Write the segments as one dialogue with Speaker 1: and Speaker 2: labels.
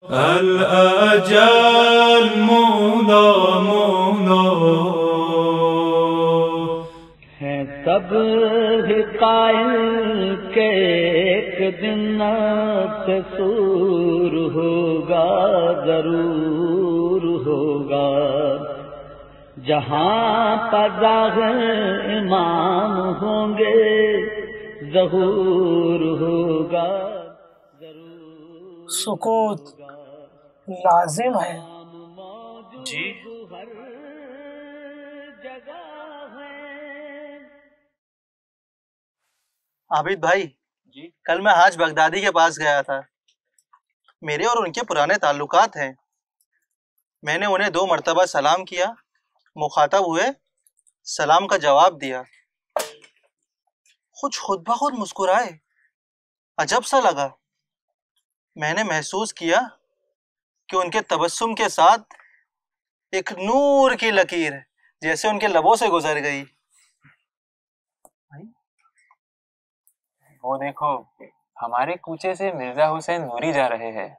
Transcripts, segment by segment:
Speaker 1: الأجل مولا مولا
Speaker 2: ہیں سب قائل کہ ایک دن قصور ہوگا، ضرور ہوگا، جہاں پذاغر امام ہوں گے ظہور ہوگا، ضرور
Speaker 3: سکوت لازم ہے۔
Speaker 4: جی
Speaker 2: ہر جگہ ہے۔
Speaker 5: عابد بھائی،
Speaker 4: جی
Speaker 5: کل میں حاج بغدادی کے پاس گیا تھا۔ میرے اور ان کے پرانے تعلقات ہیں۔ میں نے انہیں 2 مرتبہ سلام کیا، مخاطب ہوئے، سلام کا جواب دیا، کچھ خود بخود مسکرائے۔ عجب سا لگا۔ میں نے محسوس کیا کہ ان کے تبسم کے ساتھ ایک نور کی لکیر جیسے ان کے لبوں سے گزر گئی۔
Speaker 4: وہ دیکھو، ہمارے کوچے سے مرزا حسین نوری جا رہے ہیں۔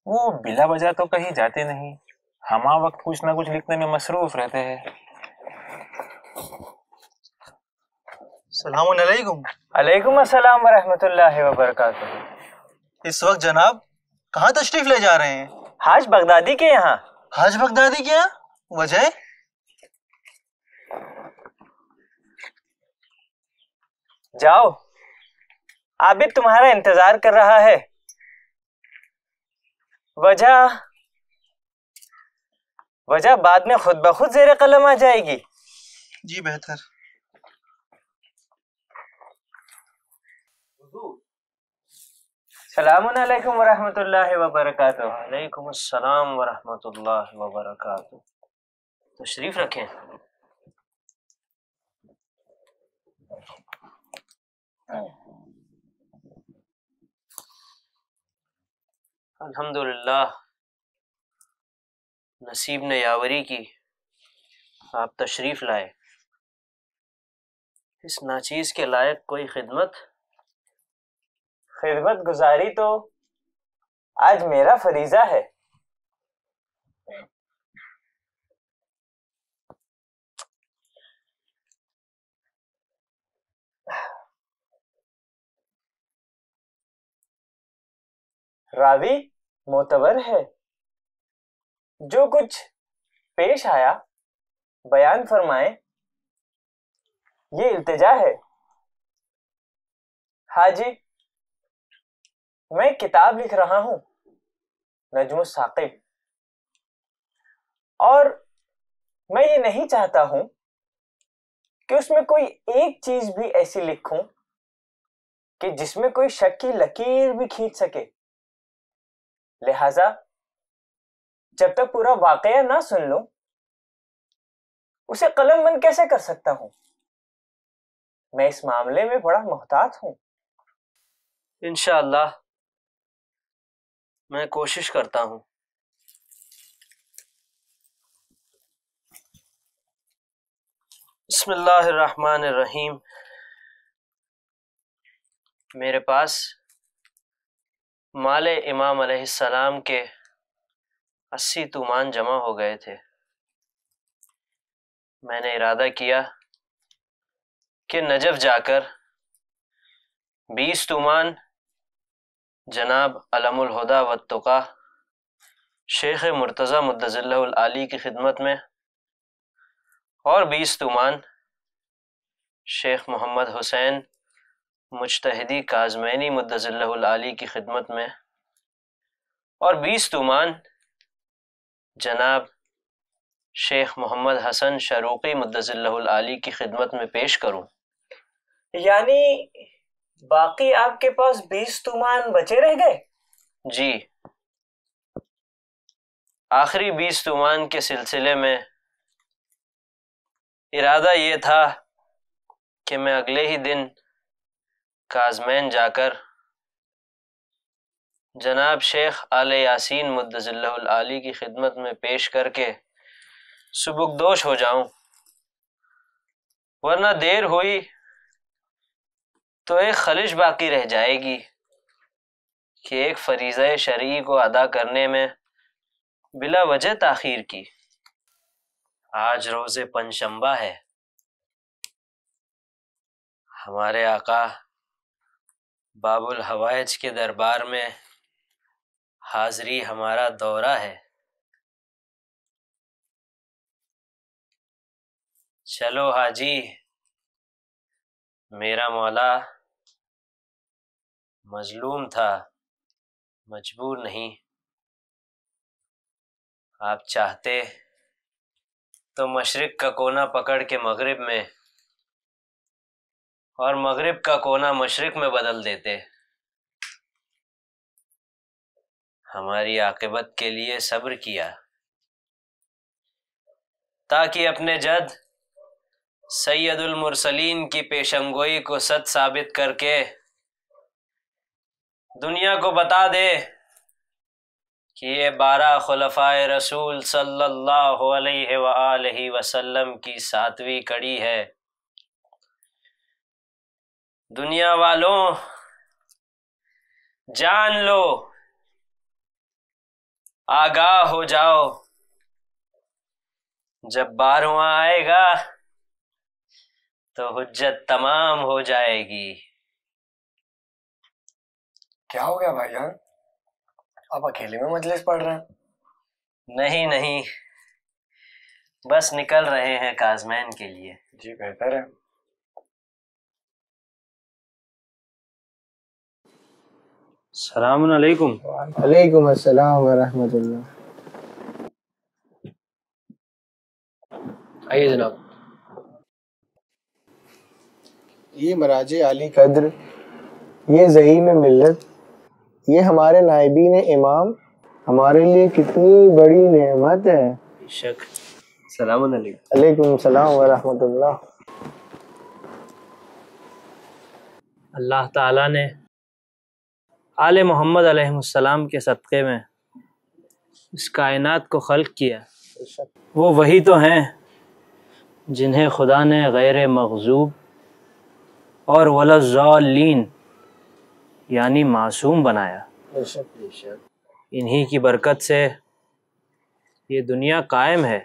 Speaker 4: وہ بلا وجہ تو کہیں جاتے نہیں، ہمہ وقت کچھ نہ کچھ لکھنے میں مصروف رہتے ہیں۔
Speaker 5: السلام علیکم۔
Speaker 4: علیکم السلام ورحمۃ اللہ وبرکاتہ۔
Speaker 5: اس وقت جناب کہاں تشریف لے جا رہے ہیں؟
Speaker 4: حاج بغدادی کے یہاں۔
Speaker 5: حاج بغدادی کیا وجہ؟
Speaker 4: جاؤ، عابد تمہارا انتظار کر رہا ہے۔ وجہ بعد میں خود بخود زیر قلم آ جائے گی۔
Speaker 5: جی بہتر۔
Speaker 4: السلام علیکم ورحمۃ اللہ وبرکاتہ۔ وعلیکم السلام ورحمۃ اللہ وبرکاتہ۔ تشریف رکھیں۔ الحمدللہ، نصیب نے یاوری کی، آپ تشریف لائے۔ اس ناچیز کے لائق کوئی خدمت گزاری تو آج میرا فریضہ ہے۔ راوی معتبر ہے، جو کچھ پیش آیا بیان فرمائیں، یہ التجا ہے۔ حاجی، میں کتاب لکھ رہا ہوں، نجم الثاقب، اور میں یہ نہیں چاہتا ہوں کہ اس میں کوئی ایک چیز بھی ایسی لکھوں کہ جس میں کوئی شک کی لکیر بھی کھینچ سکے۔ لہذا جب تک پورا واقعہ نہ سن لوں اسے قلم بند کیسے کر سکتا ہوں؟ میں اس معاملے میں بڑا محتاط ہوں۔ انشاءاللہ میں کوشش کرتا ہوں۔ بسم اللہ الرحمن الرحیم۔ میرے پاس مال امام علیہ السلام کے 80 تومان جمع ہو گئے تھے۔ میں نے ارادہ کیا کہ نجف جا کر 20 تومان جناب علم الہدیٰ والتقیٰ شیخ مرتضیٰ مدظلہ العالی کی خدمت میں اور 20 تومان شیخ محمد حسین مجتہدی کاظمینی مدظلہ العالی کی خدمت میں اور 20 تومان جناب شیخ محمد حسن شروقی مدظلہ العالی کی خدمت میں پیش کروں۔ یعنی باقی آپ کے پاس 20 تومان بچے رہ گئے؟ جی، آخری 20 تومان کے سلسلے میں ارادہ یہ تھا کہ میں اگلے ہی دن کاظمین جا کر جناب شیخ آل یاسین مدظلہ العالی کی خدمت میں پیش کر کے سبکدوش ہو جاؤں، ورنہ دیر ہوئی تو ایک خلش باقی رہ جائے گی۔ کہ ایک فریضہ شرعی کو ادا کرنے میں بلا وجہ تاخیر کی۔ آج روز پنجشنبہ ہے، ہمارے آقا باب الحوائج کے دربار میں حاضری ہمارا دورہ ہے۔ چلو حاجی، میرا مولا مظلوم تھا، مجبور نہیں۔ آپ چاہتے تو مشرق کا کونا پکڑ کے مغرب میں اور مغرب کا کونا مشرق میں بدل دیتے۔ ہماری عاقبت کے لیے صبر کیا تاکہ اپنے جد سید المرسلین کی پیشنگوئی کو سچ ثابت کر کے دنیا کو بتا دے کہ یہ 12 خلفائے رسول صلی اللہ علیہ وآلہ وسلم کی 7ویں کڑی ہے۔ دنیا والوں جان لو، آگاہ ہو جاؤ، جب 12واں آئے گا تو حجت تمام ہو جائے گی۔
Speaker 6: کیا ہو گیا بھائی جان؟ آپ اکیلے میں مجلس پڑھ رہے ہیں؟
Speaker 4: نہیں نہیں، بس نکل رہے ہیں کازمین کے لیے۔
Speaker 6: جی بہتر ہے۔
Speaker 4: السلام علیکم۔
Speaker 7: وعلیکم السلام ورحمۃ اللہ۔
Speaker 6: آئیے جناب۔
Speaker 7: یہ مراج عالی قدر، یہ زعیم ملت، یہ ہمارے نائبین امام ہمارے لیے کتنی بڑی نعمت ہے۔
Speaker 4: بے شک۔ السلام علیکم۔
Speaker 7: علیکم السلام ورحمۃ اللہ۔
Speaker 4: اللہ تعالیٰ نے آل محمد علیہ السلام کے صدقے میں اس کائنات کو خلق کیا۔ وہ وہی تو ہیں جنہیں خدا نے غیر مغضوب اور ولا الضالین یعنی معصوم بنایا۔ انہی کی برکت سے یہ دنیا قائم ہے۔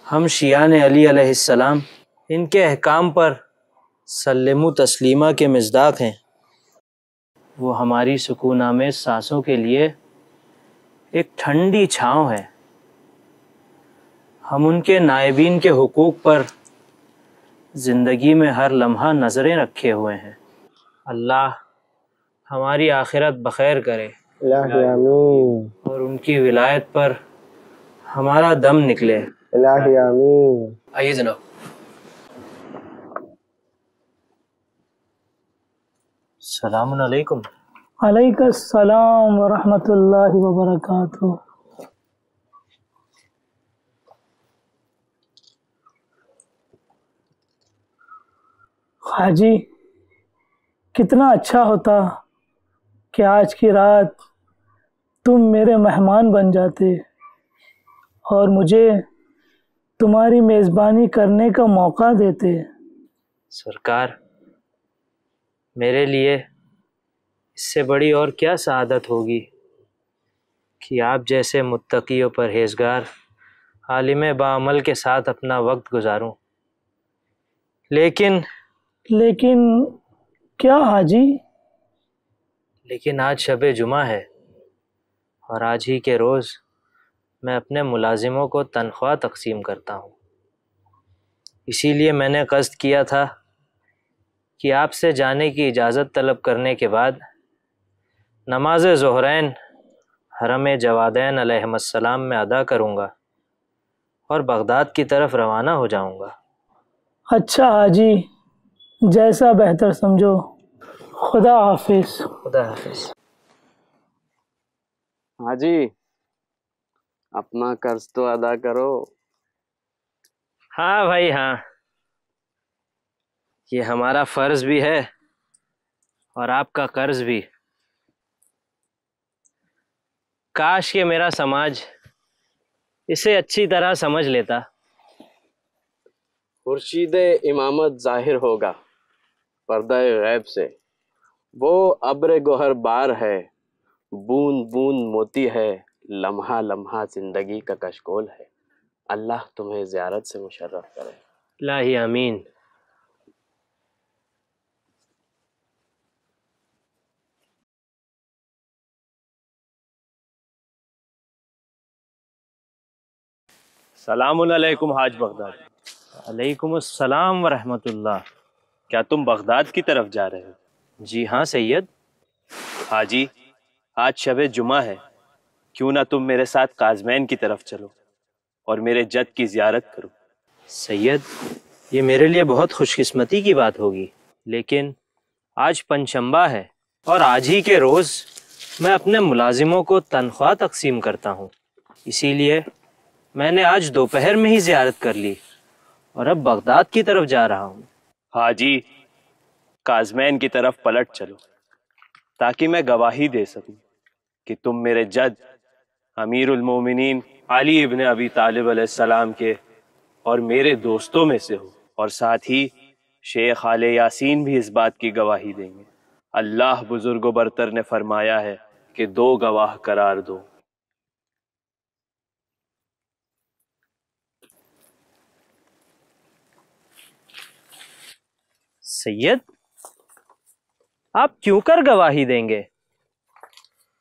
Speaker 4: ہم شیعان علی علیہ السلام ان کے احکام پر سلم و تسلیمہ کے مصداق ہیں۔ وہ ہماری سکون آمیز سانسوں کے لیے ایک ٹھنڈی چھاؤں ہے۔ ہم ان کے نائبین کے حقوق پر زندگی میں ہر لمحہ نظریں رکھے ہوئے ہیں۔ اللہ ہماری آخرت بخیر کرے
Speaker 7: الہی آمین،
Speaker 4: اور ان کی ولایت پر ہمارا دم نکلے۔
Speaker 7: الہی آمین۔
Speaker 6: آئیے جناب۔
Speaker 4: السلام علیکم۔
Speaker 3: علیکم السلام ورحمۃ اللہ وبرکاتہ۔ حاجی، کتنا اچھا ہوتا کہ آج کی رات تم میرے مہمان بن جاتے اور مجھے تمہاری میزبانی کرنے کا موقع دیتے۔
Speaker 4: سرکار، میرے لیے اس سے بڑی اور کیا سعادت ہوگی کہ آپ جیسے متقی و پرہیزگار عالم باعمل کے ساتھ اپنا وقت گزاروں۔ لیکن
Speaker 3: کیا حاجی؟
Speaker 4: لیکن آج شب جمعہ ہے اور آج ہی کے روز میں اپنے ملازموں کو تنخواہ تقسیم کرتا ہوں۔ اسی لیے میں نے قصد کیا تھا کہ آپ سے جانے کی اجازت طلب کرنے کے بعد نماز ظہرین حرم جوادین علیہ السلام میں ادا کروں گا اور بغداد کی طرف روانہ ہو جاؤں گا۔
Speaker 3: اچھا حاجی، جیسا بہتر سمجھو۔ خدا حافظ۔
Speaker 4: خدا حافظ۔
Speaker 8: حاجی، اپنا قرض تو ادا کرو۔
Speaker 4: ہاں بھائی ہاں، یہ ہمارا فرض بھی ہے اور آپ کا قرض بھی۔ کاش کہ میرا سماج اسے اچھی طرح سمجھ لیتا۔
Speaker 8: خورشید امامت ظاہر ہوگا پردہ غیب سے، وہ ابر گوہر بار ہے، بوند بوند موتی ہے، لمحہ لمحہ زندگی کا کشکول ہے۔ اللہ تمہیں زیارت سے مشرف کرے۔
Speaker 4: الہی آمین۔
Speaker 9: سلام علیکم حاج بغداد۔
Speaker 4: علیکم السلام ورحمۃ اللہ۔
Speaker 9: کیا تم بغداد کی طرف جا رہے ہو؟
Speaker 4: جی ہاں سید۔
Speaker 9: حاجی، آج شب جمعہ ہے، کیوں نہ تم میرے ساتھ قازمین کی طرف چلو اور میرے جد کی زیارت کرو۔
Speaker 4: سید، یہ میرے لیے بہت خوش قسمتی کی بات ہوگی، لیکن آج پنجشنبہ ہے اور آج ہی کے روز میں اپنے ملازموں کو تنخواہ تقسیم کرتا ہوں، اسی لیے میں نے آج دوپہر میں ہی زیارت کر لی اور اب بغداد کی طرف جا رہا ہوں۔
Speaker 9: حاجی، قازمین کی طرف پلٹ چلو تاکہ میں گواہی دے سکوں کہ تم میرے جد امیر المومنین علی ابن ابی طالب علیہ السلام کے اور میرے دوستوں میں سے ہو، اور ساتھ ہی شیخ آل یاسین بھی اس بات کی گواہی دیں گے۔ اللہ بزرگ و برتر نے فرمایا ہے کہ 2 گواہ قرار دو۔
Speaker 4: سید، آپ کیوں کر گواہی دیں گے؟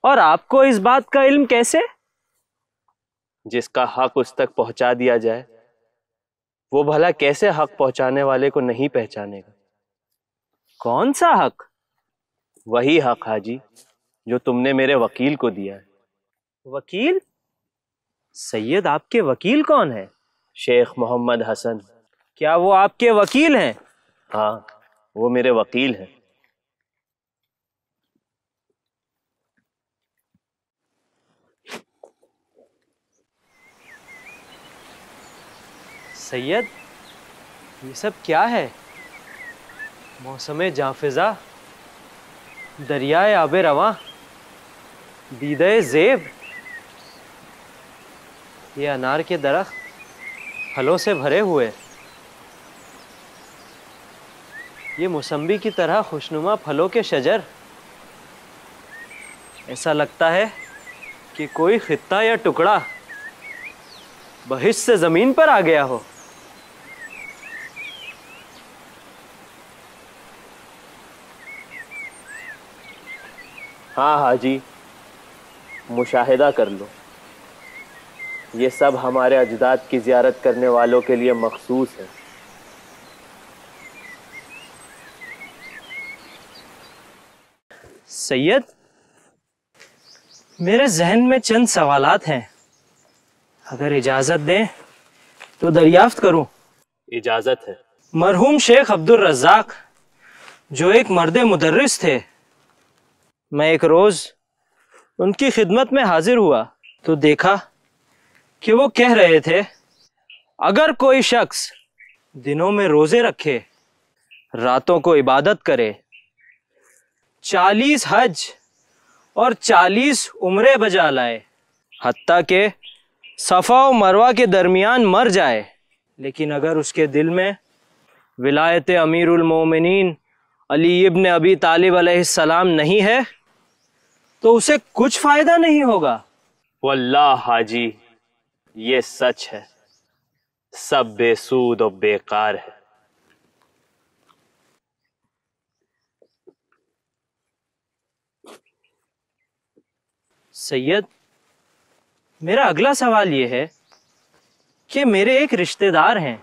Speaker 4: اور آپ کو اس بات کا علم کیسے؟
Speaker 9: جس کا حق اس تک پہنچا دیا جائے وہ بھلا کیسے حق پہنچانے والے کو نہیں پہچانے گا؟
Speaker 4: کون سا حق؟
Speaker 9: وہی حق حاجی جو تم نے میرے وکیل کو دیا ہے۔
Speaker 4: وکیل؟ سید، آپ کے وکیل کون ہیں؟
Speaker 9: شیخ محمد حسن۔
Speaker 4: کیا وہ آپ کے وکیل ہیں؟
Speaker 9: ہاں، وہ میرے وکیل ہیں۔
Speaker 4: سید، یہ سب کیا ہے؟ موسم جانفزا، دریائے آب رواں، دیدہ زیب، یہ انار کے درخت پھلوں سے بھرے ہوئے، یہ موسمبی کی طرح خوشنما پھلوں کے شجر۔ ایسا لگتا ہے کہ کوئی خطہ یا ٹکڑا بہشت سے زمین پر آ گیا ہو۔
Speaker 9: ہاں حاجی، مشاہدہ کر لو، یہ سب ہمارے اجداد کی زیارت کرنے والوں کے لیے مخصوص ہے۔
Speaker 4: سید، میرے ذہن میں چند سوالات ہیں، اگر اجازت دیں تو دریافت کروں؟
Speaker 9: اجازت ہے۔
Speaker 4: مرحوم شیخ عبد الرزاق جو ایک مرد مدرس تھے، میں ایک روز ان کی خدمت میں حاضر ہوا تو دیکھا کہ وہ کہہ رہے تھے اگر کوئی شخص دنوں میں روزے رکھے، راتوں کو عبادت کرے، 40 حج اور 40 عمرے بجا لائے، حتیٰ کہ صفا و مروہ کے درمیان مر جائے، لیکن اگر اس کے دل میں ولایت امیر المومنین علی ابن ابی طالب علیہ السلام نہیں ہے تو اسے کچھ فائدہ نہیں ہوگا۔
Speaker 9: واللہ حاجی، یہ سچ ہے، سب بے سود و بیکار ہے۔
Speaker 4: سید، میرا اگلا سوال یہ ہے کہ میرے ایک رشتہ دار ہیں،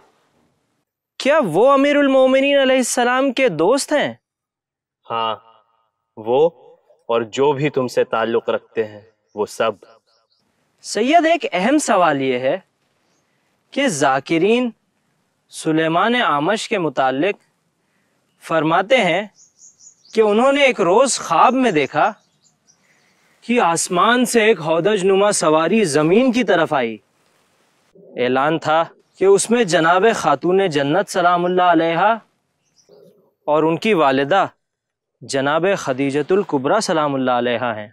Speaker 4: کیا وہ امیر المومنین علیہ السلام کے دوست ہیں؟
Speaker 9: ہاں، وہ اور جو بھی تم سے تعلق رکھتے ہیں وہ سب۔
Speaker 4: سید، ایک اہم سوال یہ ہے کہ ذاکرین سلیمان اعمش کے متعلق فرماتے ہیں کہ انہوں نے ایک روز خواب میں دیکھا کہ آسمان سے ایک ہودج نما سواری زمین کی طرف آئی، اعلان تھا کہ اس میں جناب خاتون جنت سلام اللہ علیہا اور ان کی والدہ جناب خدیجۃ الکبریٰ سلام اللہ علیہا ہیں۔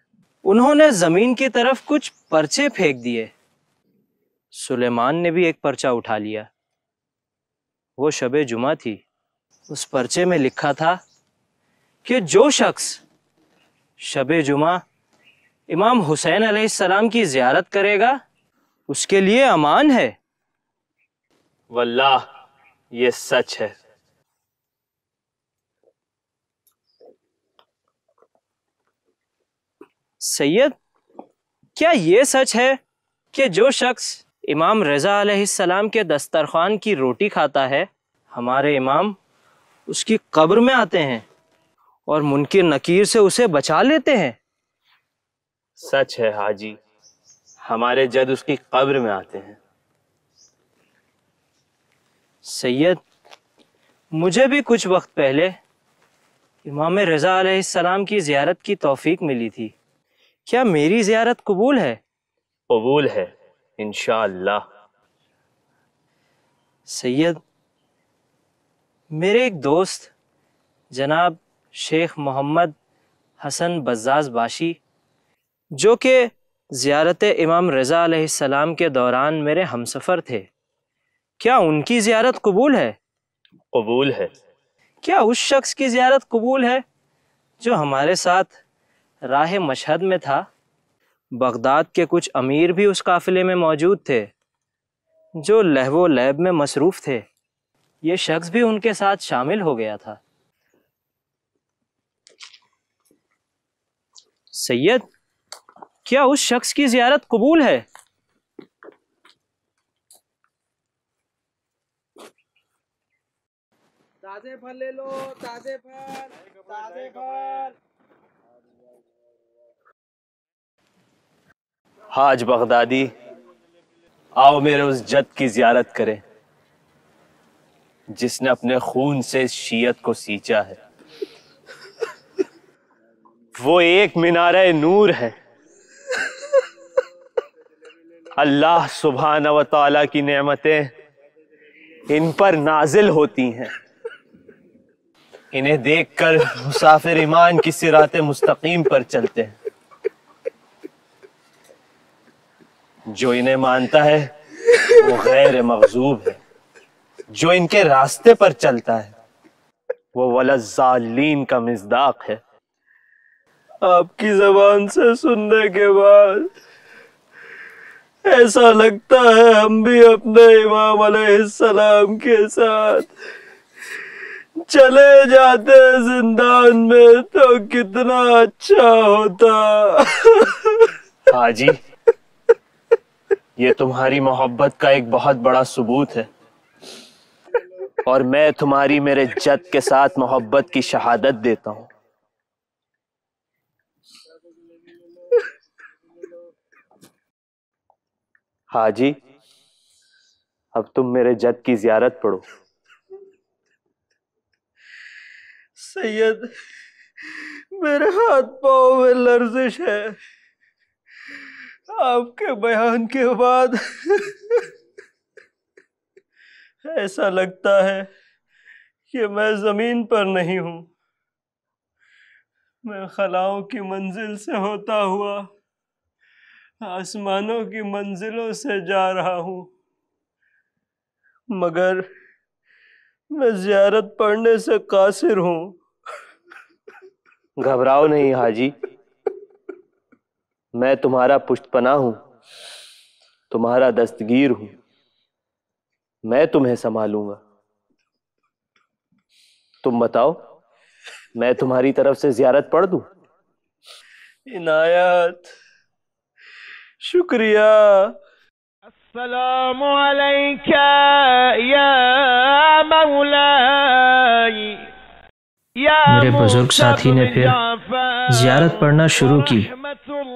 Speaker 4: انہوں نے زمین کی طرف کچھ پرچے پھینک دیے، سلیمان نے بھی ایک پرچہ اٹھا لیا، وہ شب جمعہ تھی، اس پرچے میں لکھا تھا کہ جو شخص شب جمعہ امام حسین علیہ السلام کی زیارت کرے گا اس کے لیے امان ہے۔
Speaker 9: واللہ یہ سچ ہے۔
Speaker 4: سید، کیا یہ سچ ہے کہ جو شخص امام رضا علیہ السلام کے دسترخوان کی روٹی کھاتا ہے، ہمارے امام اس کی قبر میں آتے ہیں اور منکر نکیر سے اسے بچا لیتے ہیں؟
Speaker 9: سچ ہے حاجی، ہمارے جد اس کی قبر میں آتے ہیں۔
Speaker 4: سید، مجھے بھی کچھ وقت پہلے امام رضا علیہ السلام کی زیارت کی توفیق ملی تھی، کیا میری زیارت قبول ہے؟
Speaker 9: قبول ہے انشاءاللہ۔
Speaker 4: سید، میرے ایک دوست جناب شیخ محمد حسن بزاز باشی، جو کہ زیارت امام رضا علیہ السلام کے دوران میرے ہمسفر تھے، کیا ان کی زیارت قبول ہے؟
Speaker 9: قبول ہے۔
Speaker 4: کیا اس شخص کی زیارت قبول ہے جو ہمارے ساتھ راہ مشہد میں تھا؟ بغداد کے کچھ امیر بھی اس قافلے میں موجود تھے جو لہو و لعب میں مصروف تھے، یہ شخص بھی ان کے ساتھ شامل ہو گیا تھا۔ سید، کیا اس شخص کی زیارت قبول ہے؟
Speaker 10: تازے پھل لے لو، تازے پھل، تازے پھل۔
Speaker 9: حاج بغدادی، آؤ میرے اس جد کی زیارت کریں جس نے اپنے خون سے شیعت کو سینچا ہے۔ وہ ایک مینارہ نور ہے، اللہ سبحانہ و تعالیٰ کی نعمتیں ان پر نازل ہوتی ہیں، انہیں دیکھ کر مسافر ایمان کی صراط مستقیم پر چلتے ہیں۔ جو انہیں مانتا ہے وہ غیر مغضوب ہے، جو ان کے راستے پر چلتا ہے وہ وللضالین کا مصداق ہے۔
Speaker 1: آپ کی زبان سے سننے کے بعد ایسا لگتا ہے ہم بھی اپنے امام علیہ السلام کے ساتھ چلے جاتے زندان میں تو کتنا اچھا ہوتا۔
Speaker 9: حاجی، یہ تمہاری محبت کا ایک بہت بڑا ثبوت ہے، اور میں تمہاری میرے جد کے ساتھ محبت کی شہادت دیتا ہوں۔ حاجی، اب تم میرے جد کی زیارت پڑھو۔
Speaker 1: سید، میرے ہاتھ پاؤں میں لرزش ہے، آپ کے بیان کے بعد ایسا لگتا ہے کہ میں زمین پر نہیں ہوں، میں خلاؤں کی منزل سے ہوتا ہوا آسمانوں کی منزلوں سے جا رہا ہوں، مگر میں زیارت پڑھنے سے قاصر ہوں۔
Speaker 9: گھبراؤ نہیں حاجی، میں تمہارا پشت پناہ ہوں، تمہارا دستگیر ہوں، میں تمہیں سنبھالوں گا۔ تم بتاؤ، میں تمہاری طرف سے زیارت پڑھ دوں؟
Speaker 1: عنایت، شکریہ۔
Speaker 10: السلام علیکہ یا مولائی۔
Speaker 4: میرے بزرگ ساتھی نے پھر زیارت پڑھنا شروع کی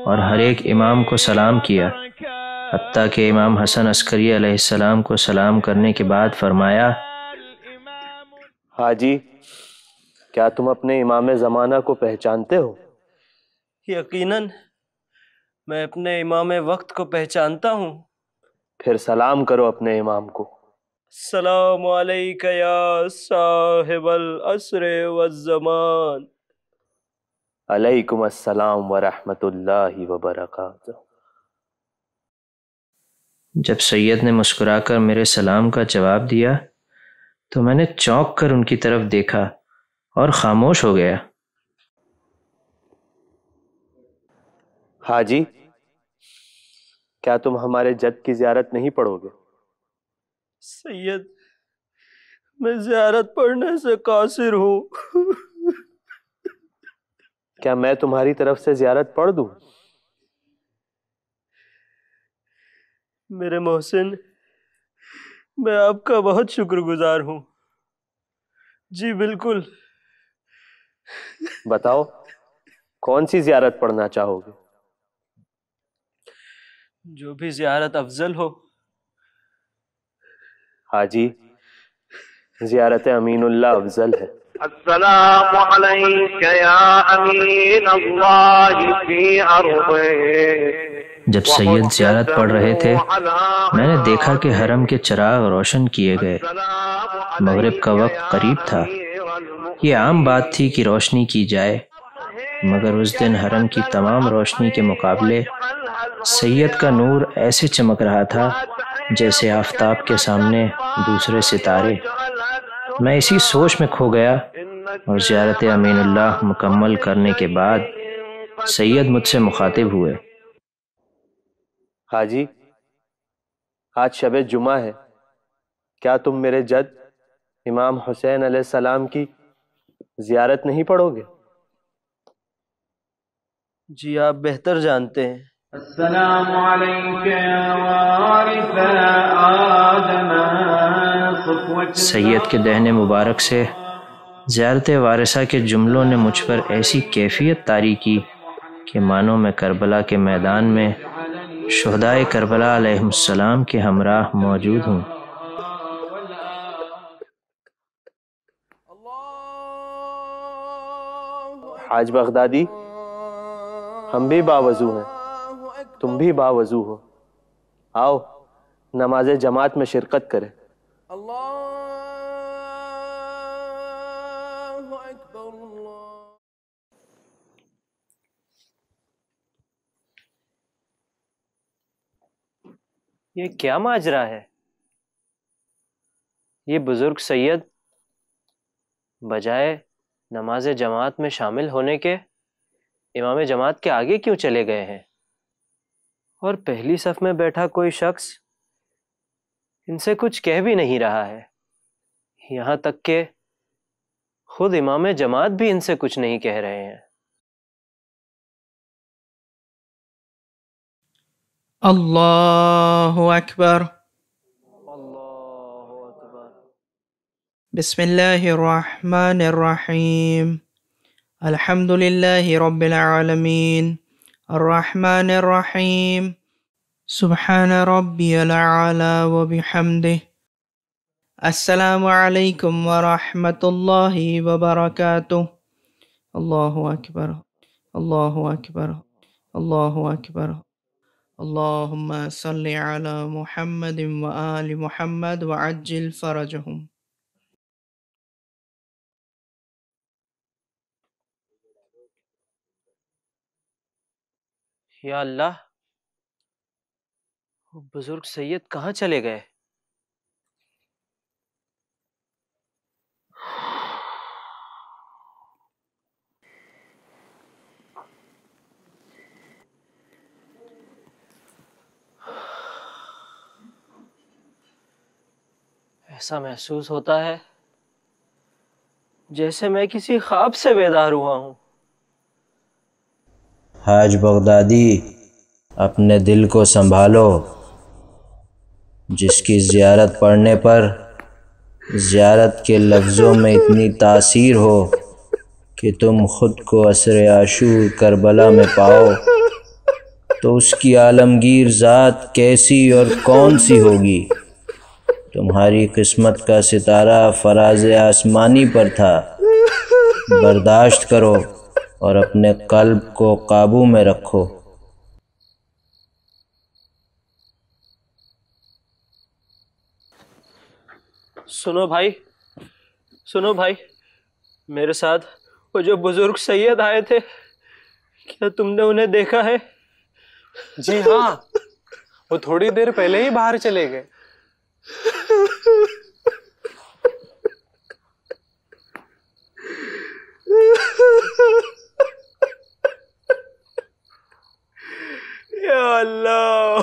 Speaker 4: اور ہر ایک امام کو سلام کیا، حتیٰ کہ امام حسن عسکری علیہ السلام کو سلام کرنے کے بعد فرمایا،
Speaker 9: حاجی، کیا تم اپنے امام زمانہ کو پہچانتے ہو؟
Speaker 1: یقیناً میں اپنے امام وقت کو پہچانتا ہوں۔
Speaker 9: پھر سلام کرو اپنے امام کو۔
Speaker 1: السلام علیکہ یا صاحب العصر والزمان۔
Speaker 9: علیکم السلام ورحمۃ اللہ وبرکاتہ۔
Speaker 4: جب سید نے مسکرا کر میرے سلام کا جواب دیا تو میں نے چونک کر ان کی طرف دیکھا اور خاموش ہو گیا۔
Speaker 9: حاجی، کیا تم ہمارے جد کی زیارت نہیں پڑھو گے؟
Speaker 1: سید، میں زیارت پڑھنے سے قاصر ہوں۔
Speaker 9: کیا میں تمہاری طرف سے زیارت پڑھ دوں؟
Speaker 1: میرے محسن، میں آپ کا بہت شکر گزار ہوں۔ جی بالکل۔
Speaker 9: بتاؤ کون سی زیارت پڑھنا چاہو گے؟
Speaker 1: جو بھی زیارت افضل ہو۔
Speaker 9: حاجی، زیارت امین اللہ افضل ہے۔
Speaker 11: السلام علیک یا امین اللہ فی ارضہ۔
Speaker 12: جب سید زیارت پڑھ رہے تھے میں نے دیکھا کہ حرم کے چراغ روشن کیے گئے۔ مغرب کا وقت قریب تھا۔ یہ عام بات تھی کہ روشنی کی جائے، مگر اس دن حرم کی تمام روشنی کے مقابلے سید کا نور ایسے چمک رہا تھا جیسے آفتاب کے سامنے دوسرے ستارے۔ میں اسی سوچ میں کھو گیا، اور زیارت امین اللہ مکمل کرنے کے بعد سید مجھ سے مخاطب ہوئے۔
Speaker 9: حاجی، آج شب جمعہ ہے، کیا تم میرے جد امام حسین علیہ السلام کی زیارت نہیں پڑھو گے؟
Speaker 1: جی آپ بہتر جانتے ہیں۔
Speaker 2: السلام علیک یا وارث آدم صفوة۔
Speaker 12: سید کے دہن مبارک سے زیارت وارثہ کے جملوں نے مجھ پر ایسی کیفیت طاری کی کہ مانو میں کربلا کے میدان میں شہدائے کربلا علیہ السلام کے ہمراہ موجود ہوں۔
Speaker 9: حاج بغدادی، ہم بھی باوضو ہیں، تم بھی باوضو ہو، آؤ نماز جماعت میں شرکت کریں۔
Speaker 4: یہ کیا ماجرا ہے؟ یہ بزرگ سید بجائے نماز جماعت میں شامل ہونے کے امام جماعت کے آگے کیوں چلے گئے ہیں؟ اور پہلی صف میں بیٹھا کوئی شخص ان سے کچھ کہہ بھی نہیں رہا ہے، یہاں تک کہ خود امام جماعت بھی ان سے کچھ نہیں کہہ رہے ہیں۔
Speaker 10: اللہ اکبر۔ بسم اللہ الرحمن الرحیم۔ الحمد للہ رب العالمین الرحمن الرحیم سبحان ربی العلی وبحمدہ۔ السلام علیکم ورحمۃ اللہ وبرکاتہ۔ اللہ اکبر، اللہ اکبر، اللہ اکبر۔ اللہم صل علی محمد وآل محمد وعجل فرجہم۔
Speaker 4: یا اللہ، وہ بزرگ سید کہاں چلے گئے؟ ایسا محسوس ہوتا ہے جیسے میں کسی خواب سے بیدار ہوا ہوں۔
Speaker 12: حاج بغدادی، اپنے دل کو سنبھالو۔ جس کی زیارت پڑھنے پر زیارت کے لفظوں میں اتنی تاثیر ہو کہ تم خود کو عصر عاشور کربلا میں پاؤ، تو اس کی عالمگیر ذات کیسی اور کون سی ہوگی؟ تمہاری قسمت کا ستارہ فراز آسمانی پر تھا۔ برداشت کرو اور اپنے قلب کو قابو میں رکھو۔
Speaker 1: سنو بھائی، سنو بھائی، میرے ساتھ وہ جو بزرگ سید آئے تھے، کیا تم نے انہیں دیکھا ہے؟
Speaker 6: جی ہاں، وہ تھوڑی دیر پہلے ہی باہر چلے گئے۔
Speaker 1: اللہ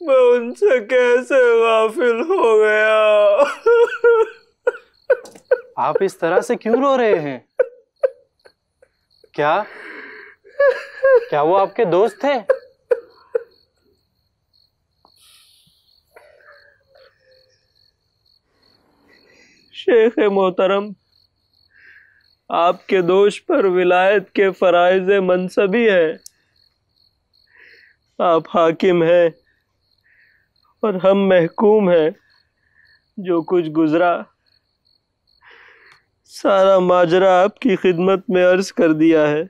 Speaker 1: میں ان سے کیسے غافل ہو گیا.
Speaker 5: آپ اس طرح سے کیوں رو رہے ہیں؟ کیا وہ آپ کے دوست تھے؟
Speaker 1: شیخ محترم، آپ کے دوش پر ولایت کے فرائض منصبی ہیں. آپ حاکم ہیں اور ہم محکوم ہیں. جو کچھ گزرا سارا ماجرا آپ کی خدمت میں عرض کر دیا ہے.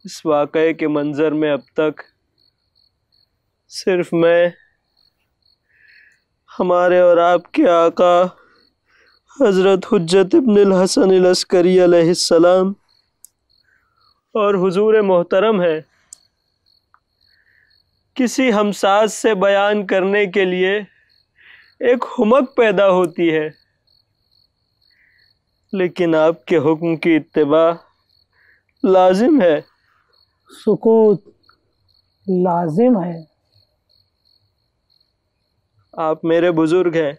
Speaker 1: اس واقعے کے منظر میں اب تک صرف میں، ہمارے اور آپ کے آقا حضرت حجت ابن الحسن العسکری علیہ السلام اور حضور محترم ہے. کسی ہمساز سے بیان کرنے کے لیے ایک حمق پیدا ہوتی ہے، لیکن آپ کے حکم کی اتباع لازم ہے.
Speaker 3: سکوت لازم ہے.
Speaker 1: آپ میرے بزرگ ہیں،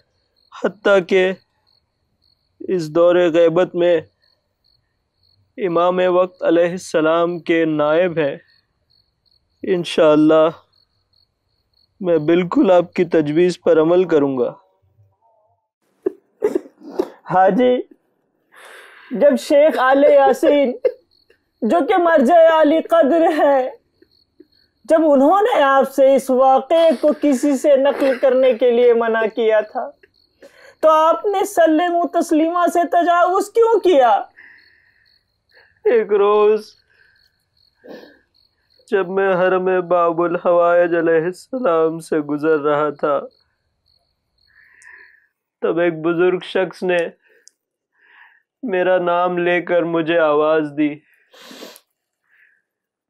Speaker 1: حتیٰ کہ اس دور غیبت میں امام وقت علیہ السلام کے نائب ہیں. انشاءاللہ میں بالکل آپ کی تجویز پر عمل کروں گا.
Speaker 3: حاجی، جب شیخ آل یاسین جو کہ مرجع عالی قدر ہے، جب انہوں نے آپ سے اس واقعے کو کسی سے نقل کرنے کے لیے منع کیا تھا تو آپ نے سلم و تسلیمہ سے تجاوز کیوں کیا؟
Speaker 1: ایک روز جب میں حرم باب الحوائج علیہ السلام سے گزر رہا تھا، تب ایک بزرگ شخص نے میرا نام لے کر مجھے آواز دی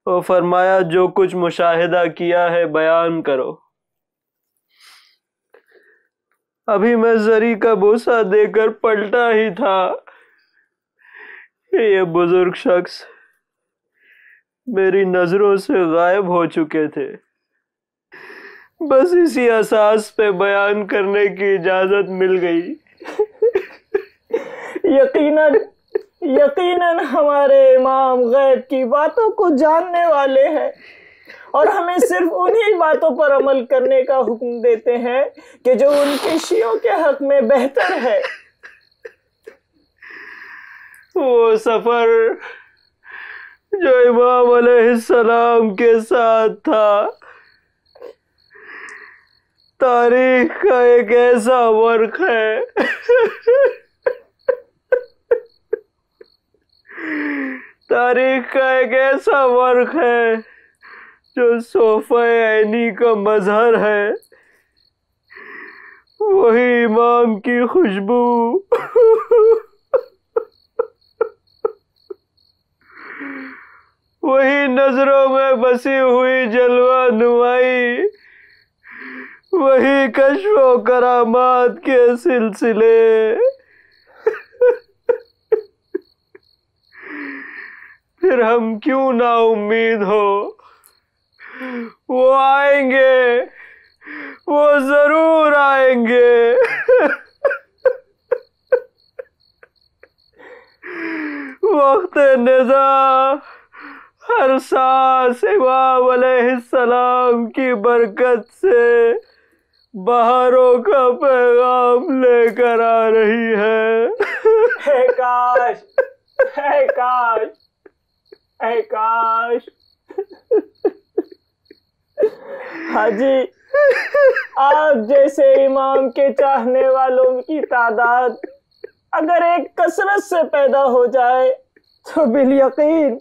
Speaker 1: اور فرمایا جو کچھ مشاہدہ کیا ہے بیان کرو. ابھی میں زری کا بوسہ دے کر پلٹا ہی تھا کہ یہ بزرگ شخص میری نظروں سے غائب ہو چکے تھے. بس اسی اساس پہ بیان کرنے کی اجازت مل گئی.
Speaker 3: یقیناً ہمارے امام غیب کی باتوں کو جاننے والے ہیں اور ہمیں صرف انہی باتوں پر عمل کرنے کا حکم دیتے ہیں کہ جو ان کے شیعوں کے حق میں بہتر ہے.
Speaker 1: وہ سفر جو امام علیہ السلام کے ساتھ تھا، تاریخ کا ایک ایسا ورق ہے جو صوفہ عینی کا مظہر ہے. وہی امام کی خوشبو، وہی نظروں میں بسی ہوئی جلوہ نمائی، وہی کشف و کرامات کے سلسلے. پھر ہم کیوں نا امید ہو؟ وہ آئیں گے، وہ ضرور آئیں گے. وقت نزاع ہر سانس امام علیہ السلام کی برکت سے بہاروں کا پیغام لے کر آ رہی ہے.
Speaker 3: اے کاش، اے کاش، اے کاش. حاجی، آپ جیسے امام کے چاہنے والوں کی تعداد اگر ایک کثرت سے پیدا ہو جائے تو بالیقین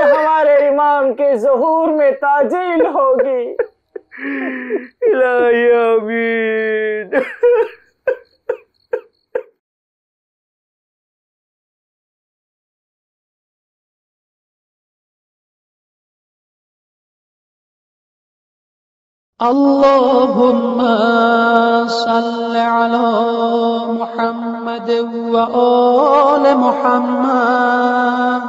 Speaker 3: ہمارے امام کے ظہور میں تعجیل ہوگی.
Speaker 1: الہی آمین.
Speaker 13: اللهم صل على محمد وآل محمد